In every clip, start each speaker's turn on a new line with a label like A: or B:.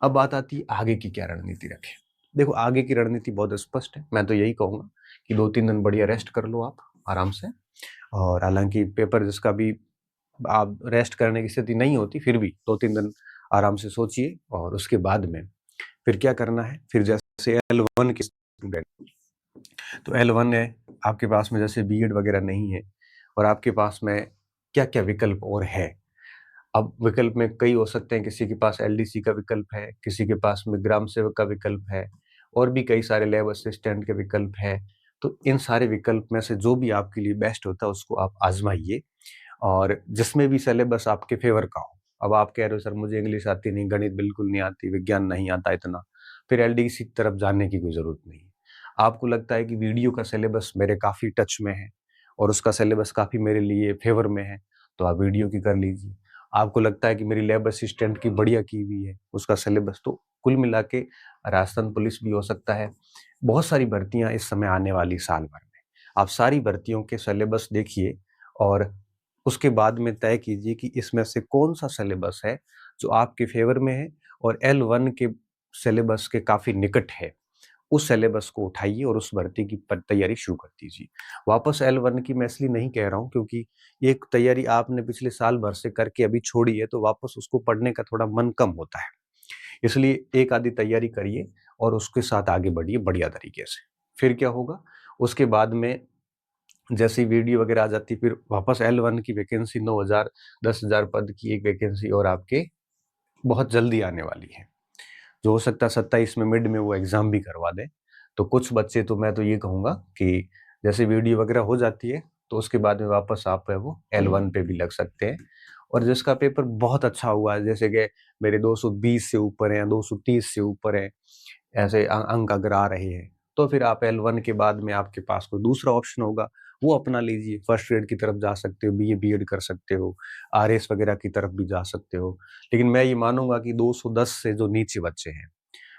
A: अब बात आती है आगे की क्या रणनीति रखें। देखो आगे की रणनीति बहुत स्पष्ट है, मैं तो यही कहूँगा कि 2-3 दिन बढ़िया रेस्ट कर लो आप आराम से। और हालाँकि पेपर जिसका भी आप रेस्ट करने की स्थिति नहीं होती, फिर भी 2-3 दिन आराम से सोचिए और उसके बाद में फिर क्या करना है, फिर जैसे L1 के स्टूडेंट, तो L1 है, आपके पास में जैसे बीएड वगैरह नहीं है और आपके पास में क्या-क्या विकल्प और है। अब विकल्प में कई हो सकते हैं, किसी के पास एलडीसी का विकल्प है, किसी के पास में ग्राम सेवक का विकल्प है और भी कई सारे लैब असिस्टेंट के विकल्प है। तो इन सारे विकल्प में से जो भी आपके लिए बेस्ट होता है उसको आप आज़माइए और जिसमें भी सिलेबस आपके फ़ेवर का हो। अब आप कह रहे हो सर मुझे इंग्लिश आती नहीं, गणित बिल्कुल नहीं आती, विज्ञान नहीं आता इतना, फिर एलडीसी की तरफ जाने की कोई ज़रूरत नहीं है। आपको लगता है कि वीडियो का सिलेबस मेरे काफ़ी टच में है और उसका सिलेबस काफ़ी मेरे लिए फ़ेवर में है, तो आप वीडियो की कर लीजिए। आपको लगता है कि मेरी लैब असिस्टेंट की बढ़िया की हुई है, उसका सिलेबस, तो कुल मिला के राजस्थान पुलिस भी हो सकता है। बहुत सारी भर्तियाँ इस समय आने वाली साल भर में। आप सारी भर्तियों के सिलेबस देखिए और उसके बाद में तय कीजिए कि इसमें से कौन-सा सिलेबस है जो आपके फ़ेवर में है और L1 के सिलेबस के काफ़ी निकट है। उस सिलेबस को उठाइए और उस भर्ती की तैयारी शुरू कर दीजिए। वापस L1 की मैं इसलिए नहीं कह रहा हूँ क्योंकि एक तैयारी आपने पिछले साल भर से करके अभी छोड़ी है, तो वापस उसको पढ़ने का थोड़ा मन कम होता है। इसलिए एक आधी तैयारी करिए और उसके साथ आगे बढ़िए बढ़िया तरीके से। फिर क्या होगा, उसके बाद में जैसे ही वीडियो वगैरह आ जाती है, फिर वापस L1 की वैकेंसी 9,000 10,000 पद की एक वैकेंसी और आपके बहुत जल्दी आने वाली है। जो हो सकता है 27 में मिड में वो एग्ज़ाम भी करवा दें। तो कुछ बच्चे, तो मैं तो ये कहूँगा कि जैसे वीडियो वगैरह हो जाती है, तो उसके बाद में वापस आप है वो L1 पे भी लग सकते हैं। और जिसका पेपर बहुत अच्छा हुआ है, जैसे कि मेरे 220 से ऊपर हैं, 230 से ऊपर हैं, ऐसे अंक अगर आ रहे हैं, तो फिर आप L1 के बाद में आपके पास कोई दूसरा ऑप्शन होगा, वो अपना लीजिए। फर्स्ट ग्रेड की तरफ जा सकते हो, बीए, बीएड कर सकते हो, आरएस वगैरह की तरफ भी जा सकते हो। लेकिन मैं ये मानूँगा कि 210 से जो नीचे बच्चे हैं,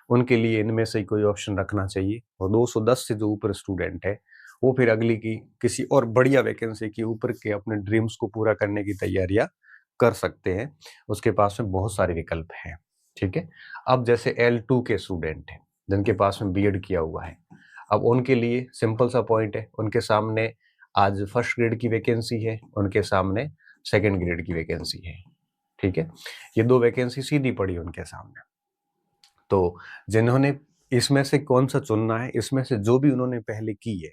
A: उनके लिए इनमें से ही कोई ऑप्शन रखना चाहिए और 210 से जो ऊपर स्टूडेंट है, वो फिर अगली की किसी और बढ़िया वैकेंसी के ऊपर के अपने ड्रीम्स को पूरा करने की तैयारियाँ कर सकते हैं। उसके पास में बहुत सारे विकल्प हैं, ठीक है? अब जैसे L2 के स्टूडेंट हैं, जिनके पास में बीएड किया हुआ है, अब उनके लिए सिंपल सा पॉइंट है, उनके सामने आज फर्स्ट ग्रेड की वैकेंसी है, उनके सामने सेकंड ग्रेड की वैकेंसी है, ठीक है? ये 2 वैकेंसी सीधी पड़ी उनके सामने। तो जिन्होंने इसमें से कौन-सा चुनना है, इसमें से जो भी उन्होंने पहले की है।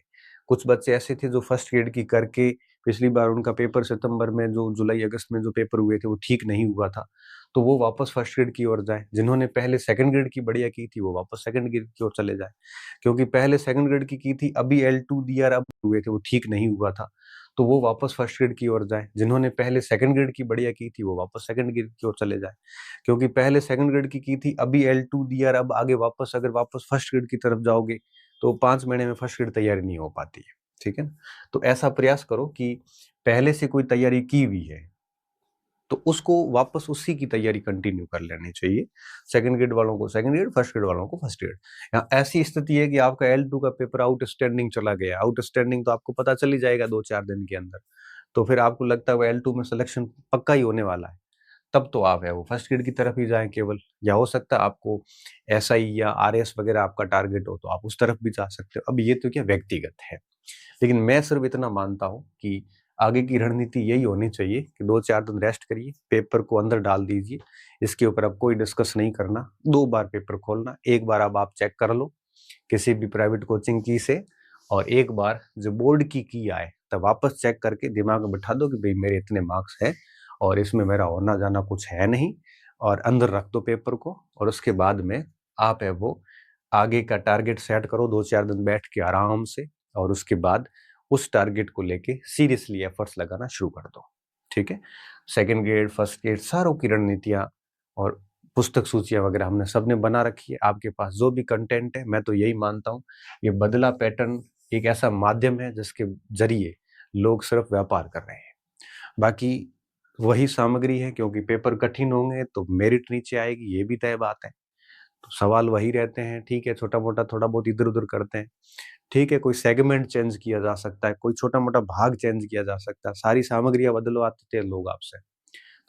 A: कुछ बच्चे ऐसे थे जो फर्स्ट ग्रेड की करके पिछली बार उनका पेपर सितंबर में, जो जुलाई-अगस्त में जो पेपर हुए थे, वो ठीक नहीं हुआ था, तो वो वापस फर्स्ट ग्रेड की ओर जाएँ। जिन्होंने पहले सेकंड ग्रेड की बढ़िया की थी, वो वापस सेकंड ग्रेड की ओर चले जाएँ। क्योंकि पहले सेकंड ग्रेड की थी, अभी L2 दिया और अब हुए थे, वो ठीक नहीं हुआ था, तो वो वापस फर्स्ट ग्रेड की ओर जाएँ। जिन्होंने पहले सेकंड ग्रेड की बढ़िया की थी, वो वापस सेकंड ग्रेड की ओर चले जाएँ। क्योंकि पहले सेकंड ग्रेड की थी, अभी L2 दिया और अब आगे वापस अगर वापस फर्स्ट ग्रेड की तरफ जाओगे, तो 5 महीने में फर्स्ट ग्रेड तैयारी नहीं हो पाती है, ठीक है ना? तो ऐसा प्रयास करो कि पहले से कोई तैयारी की हुई है, तो उसको वापस उसी की तैयारी कंटिन्यू कर लेनी चाहिए। सेकंड ग्रेड वालों को सेकंड ग्रेड, फर्स्ट ग्रेड वालों को फर्स्ट ग्रेड। या ऐसी स्थिति है कि आपका L2 का पेपर आउटस्टैंडिंग चला गया, आउटस्टैंडिंग तो आपको पता चल ही जाएगा 2-4 दिन के अंदर। तो फिर आपको लगता है वो L2 में सिलेक्शन पक्का ही होने वाला है। तब तो आप है वो फर्स्ट ग्रेड की तरफ ही जाएँ केवल, या हो सकता है आपको एसआई या आरएस वगैरह आपका टारगेट हो, तो आप उस तरफ भी जा सकते हो। अब ये तो क्या व्यक्तिगत है। लेकिन मैं सिर्फ इतना मानता हूँ कि आगे की रणनीति यही होनी चाहिए कि 2-4 दिन रेस्ट करिए, पेपर को अंदर डाल दीजिए। इसके ऊपर अब कोई डिस्कस नहीं करना, 2 बार पेपर खोलना, 1 बार अब आप चेक कर लो किसी भी प्राइवेट कोचिंग की से, और 1 बार जो बोर्ड की आए, तब वापस चेक करके दिमाग में बिठा दो कि भई मेरे इतने मार्क्स हैं और इसमें मेरा होना-जाना कुछ है नहीं, और अंदर रख दो पेपर को, और उसके बाद में आप है वो आगे का टारगेट सेट करो 2-4 दिन बैठ के आराम से, और उसके बाद उस टारगेट को लेके सीरियसली एफर्ट्स लगाना शुरू कर दो, ठीक है? सेकंड ग्रेड, फर्स्ट ग्रेड सारों की रणनीतियाँ और पुस्तक सूचियाँ वगैरह हमने सबने बना रखी है। आपके पास जो भी कंटेंट है, मैं तो यही मानता हूँ, ये बदला पैटर्न एक ऐसा माध्यम है जिसके ज़रिए लोग सिर्फ व्यापार कर रहे हैं। बाकी वही सामग्री है, क्योंकि पेपर कठिन होंगे तो मेरिट नीचे आएगी, ये भी तय बात है। तो सवाल वही रहते हैं, ठीक है, छोटा-मोटा थोड़ा बहुत इधर-उधर करते हैं। ठीक है, कोई सेगमेंट चेंज किया जा सकता है, कोई छोटा-मोटा भाग चेंज किया जा सकता है, सारी सामग्रियाँ बदलवाते थे लोग आपसे।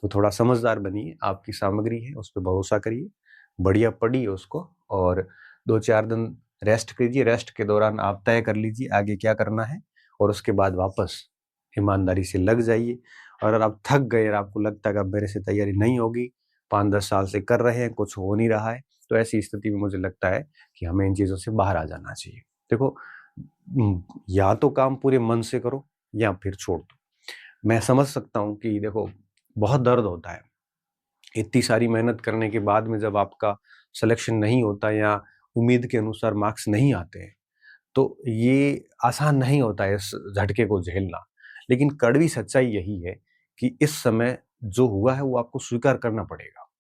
A: तो थोड़ा समझदार बनिए, आपकी सामग्री है, उस पे भरोसा करिए, बढ़िया पढ़िए उसको और 2-4 दिन रेस्ट कीजिए। रेस्ट के दौरान आप तय कर लीजिए आगे क्या करना है और उसके बाद वापस ईमानदारी से लग जाइए। और अगर आप थक गए और आपको लगता है कि अब मेरे से तैयारी नहीं होगी, 5-10 साल से कर रहे हैं, कुछ हो नहीं रहा है, तो ऐसी स्थिति में मुझे लगता है कि हमें इन चीज़ों से बाहर आ जाना चाहिए। देखो या तो काम पूरे मन से करो या फिर छोड़ दो। मैं समझ सकता हूँ कि देखो बहुत दर्द होता है। इतनी सारी मेहनत करने के बाद में जब आपका सिलेक्शन नहीं होता या उम्मीद के अनुसार मार्क्स नहीं आते हैं, तो ये आसान नहीं होता है इस झटके को झेलना। लेकिन कड़वी सच्चाई यही है कि इस समय जो हुआ है वो आपको स्वीकार करना पड़ेगा।